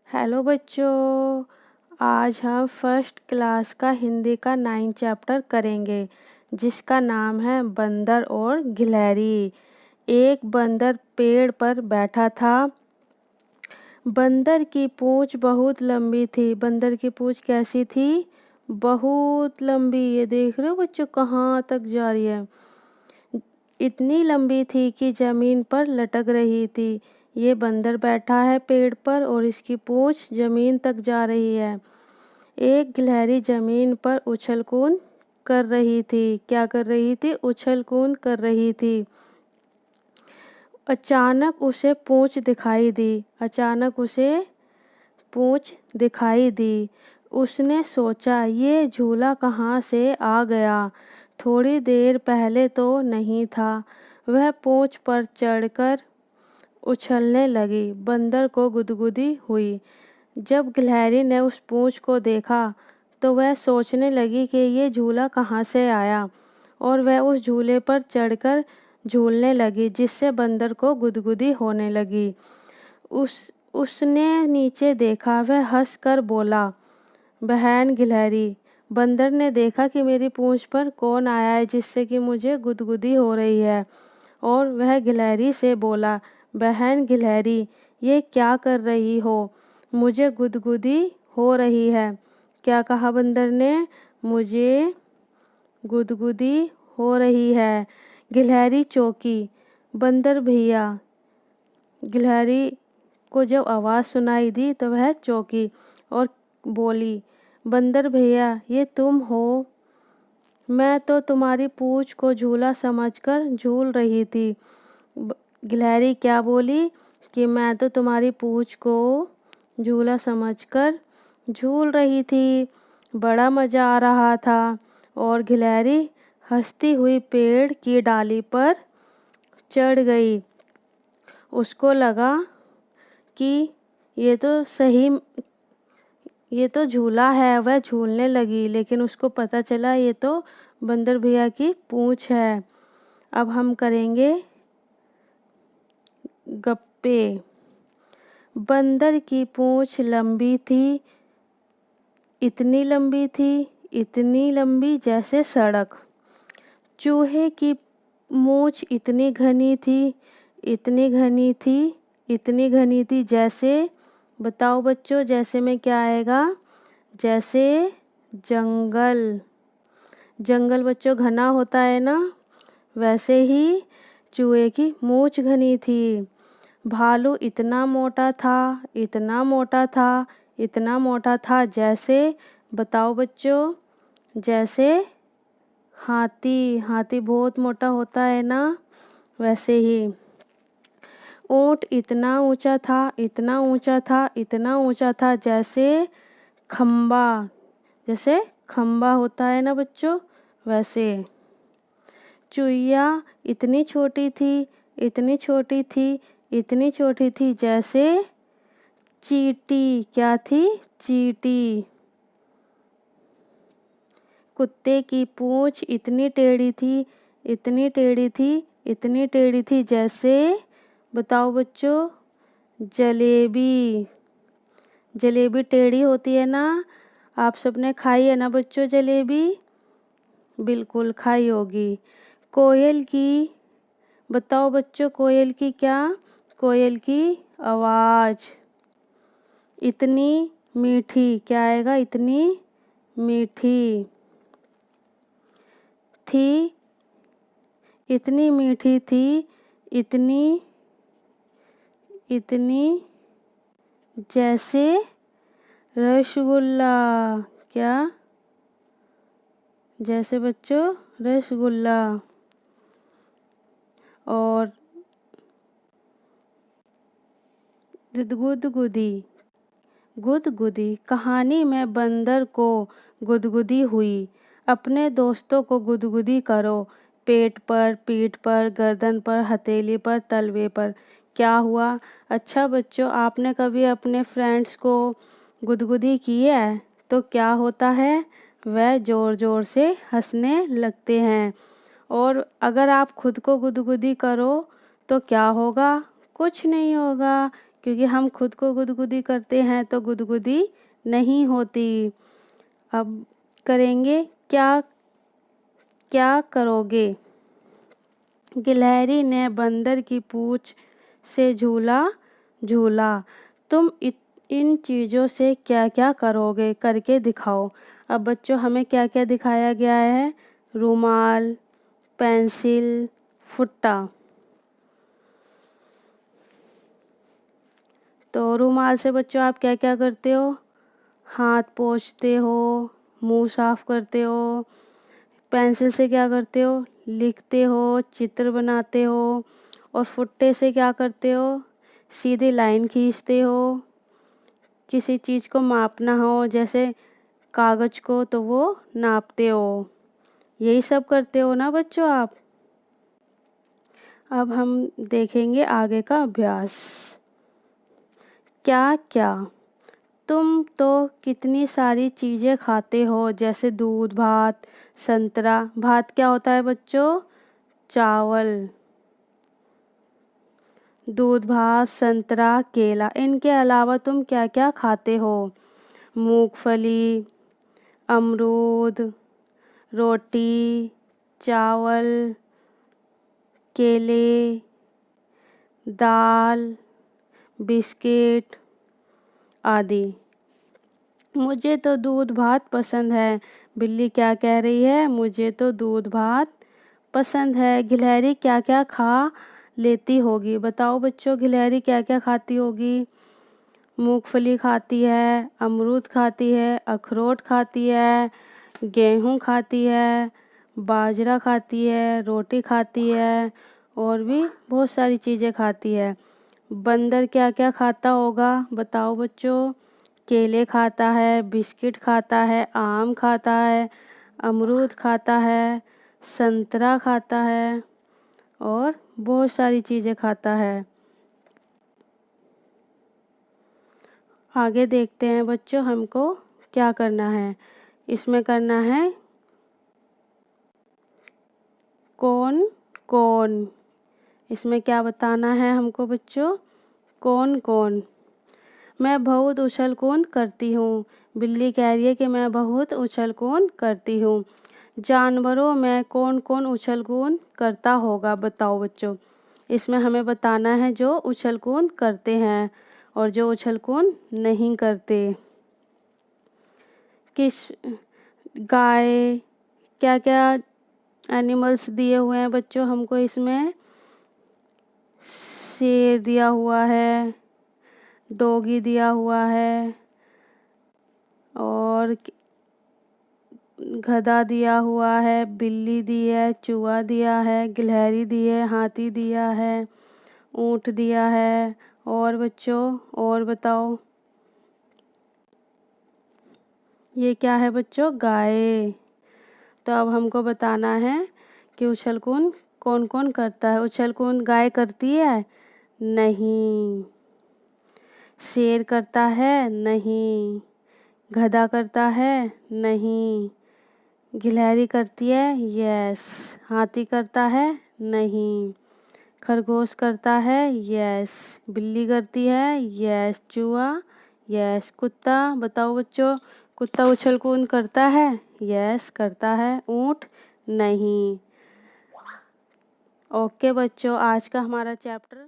Hello बच्चों, आज हम फर्स्ट क्लास का हिंदी का 9 चैप्टर करेंगे जिसका नाम है बंदर और गिलहरी। एक बंदर पेड़ पर बैठा था। बंदर की पूंछ बहुत लंबी थी। बंदर की पूंछ कैसी थी? बहुत लंबी। ये देख रहे हो बच्चों, कहाँ तक जा रही है। इतनी लंबी थी कि जमीन पर लटक रही थी। ये बंदर बैठा है पेड़ पर और इसकी पूंछ जमीन तक जा रही है। एक गिलहरी जमीन पर उछल कूद कर रही थी। क्या कर रही थी? उछल कूद कर रही थी। अचानक उसे पूंछ दिखाई दी। अचानक उसे पूंछ दिखाई दी। उसने सोचा, ये झूला कहाँ से आ गया? थोड़ी देर पहले तो नहीं था। वह पूंछ पर चढ़कर उछलने लगी। बंदर को गुदगुदी हुई। जब गिलहरी ने उस पूंछ को देखा तो वह सोचने लगी कि ये झूला कहाँ से आया, और वह उस झूले पर चढ़कर झूलने लगी, जिससे बंदर को गुदगुदी होने लगी। उसने नीचे देखा। वह हंसकर बोला, बहन गिलहरी। बंदर ने देखा कि मेरी पूंछ पर कौन आया है जिससे कि मुझे गुदगुदी हो रही है, और वह गिलहरी से बोला, बहन गिलहरी, ये क्या कर रही हो? मुझे गुदगुदी हो रही है। क्या कहा बंदर ने? मुझे गुदगुदी हो रही है। गिलहरी चौंकी। बंदर भैया। गिलहरी को जब आवाज़ सुनाई दी तो वह चौंकी और बोली, बंदर भैया, ये तुम हो? मैं तो तुम्हारी पूंछ को झूला समझकर झूल रही थी। गिलहरी क्या बोली कि मैं तो तुम्हारी पूंछ को झूला समझकर झूल रही थी। बड़ा मज़ा आ रहा था। और गिलहरी हंसती हुई पेड़ की डाली पर चढ़ गई। उसको लगा कि ये तो झूला है। वह झूलने लगी, लेकिन उसको पता चला ये तो बंदर भैया की पूंछ है। अब हम करेंगे गप्पे। बंदर की पूंछ लंबी थी। इतनी लंबी थी, इतनी लंबी जैसे सड़क। चूहे की मूंछ इतनी घनी थी, इतनी घनी थी, इतनी घनी थी जैसे, बताओ बच्चों, जैसे में क्या आएगा? जैसे जंगल। जंगल बच्चों घना होता है ना, वैसे ही चूहे की मूंछ घनी थी। भालू इतना मोटा था, इतना मोटा था, इतना मोटा था जैसे, बताओ बच्चों, जैसे हाथी। हाथी बहुत मोटा होता है ना, वैसे ही। ऊंट इतना ऊंचा था, इतना ऊंचा था, इतना ऊंचा था जैसे खंबा। जैसे खंबा होता है ना बच्चों, वैसे। चुईया इतनी छोटी थी, इतनी छोटी थी, इतनी छोटी थी जैसे चींटी। क्या थी? चींटी। कुत्ते की पूंछ इतनी टेढ़ी थी, इतनी टेढ़ी थी, इतनी टेढ़ी थी जैसे, बताओ बच्चों, जलेबी। जलेबी टेढ़ी होती है ना। आप सबने खाई है ना बच्चों जलेबी? बिल्कुल खाई होगी। कोयल की, बताओ बच्चों, कोयल की क्या? कोयल की आवाज़ इतनी मीठी। क्या आएगा? इतनी मीठी थी, इतनी मीठी थी, इतनी इतनी जैसे रसगुल्ला। क्या? जैसे बच्चों रसगुल्ला। और गुदगुदी। गुदगुदी। कहानी में बंदर को गुदगुदी हुई। अपने दोस्तों को गुदगुदी करो। पेट पर, पीठ पर, गर्दन पर, हथेली पर, तलवे पर। क्या हुआ? अच्छा बच्चों, आपने कभी अपने फ्रेंड्स को गुदगुदी की है तो क्या होता है? वह ज़ोर ज़ोर से हंसने लगते हैं। और अगर आप खुद को गुदगुदी करो तो क्या होगा? कुछ नहीं होगा, क्योंकि हम खुद को गुदगुदी करते हैं तो गुदगुदी नहीं होती। अब करेंगे क्या क्या करोगे। गिलहरी ने बंदर की पूंछ से झूला झूला। तुम इन चीज़ों से क्या क्या करोगे, करके दिखाओ। अब बच्चों हमें क्या क्या दिखाया गया है, रुमाल, पेंसिल, फुट्टा। तो रुमाल से बच्चों आप क्या क्या करते हो, हाथ पोंछते हो, मुंह साफ करते हो। पेंसिल से क्या करते हो, लिखते हो, चित्र बनाते हो। और फुट्टे से क्या करते हो, सीधी लाइन खींचते हो। किसी चीज़ को मापना हो जैसे कागज़ को तो वो नापते हो। यही सब करते हो ना बच्चों आप। अब हम देखेंगे आगे का अभ्यास। क्या क्या। तुम तो कितनी सारी चीज़ें खाते हो, जैसे दूध, भात, संतरा। भात क्या होता है बच्चों, चावल। दूध, भात, संतरा, केला। इनके अलावा तुम क्या क्या खाते हो, मूंगफली, अमरूद, रोटी, चावल, केले, दाल, बिस्किट आदि। मुझे तो दूध भात पसंद है। बिल्ली क्या कह रही है, मुझे तो दूध भात पसंद है। गिलहरी क्या क्या खा लेती होगी, बताओ बच्चों गिलहरी क्या क्या खाती होगी। मूंगफली खाती है, अमरूद खाती है, अखरोट खाती है, गेहूँ खाती है, बाजरा खाती है, रोटी खाती है और भी बहुत सारी चीज़ें खाती है। बंदर क्या क्या खाता होगा, बताओ बच्चों। केले खाता है, बिस्किट खाता है, आम खाता है, अमरूद खाता है, संतरा खाता है और बहुत सारी चीज़ें खाता है। आगे देखते हैं बच्चों हमको क्या करना है। इसमें करना है कौन कौन। इसमें क्या बताना है हमको बच्चों, कौन कौन। मैं बहुत उछल कूद करती हूँ। बिल्ली कह रही है कि मैं बहुत उछल कूद करती हूँ। जानवरों में कौन कौन उछल कूद करता होगा, बताओ बच्चों। इसमें हमें बताना है जो उछल कूद करते हैं और जो उछल कूद नहीं करते। किस गाय, क्या क्या एनिमल्स दिए हुए हैं बच्चों हमको इसमें। शेर दिया हुआ है, डॉगी दिया हुआ है और गधा दिया हुआ है, बिल्ली दी है, चूहा दिया है, गिलहरी दी है, हाथी दिया है, ऊँट दिया है और बच्चों और बताओ। ये क्या है बच्चों, गाय। तो अब हमको बताना है कि उछल कूद कौन कौन करता है। उछल कूद गाय करती है, नहीं। शेर करता है, नहीं। गधा करता है, नहीं। गिलहरी करती है, यस। हाथी करता है, नहीं। खरगोश करता है, यस। बिल्ली करती है, यस। चूहा, यस। कुत्ता, बताओ बच्चों, कुत्ता उछल कूद करता है, यस करता है। ऊँट, नहीं। ओके बच्चों, आज का हमारा चैप्टर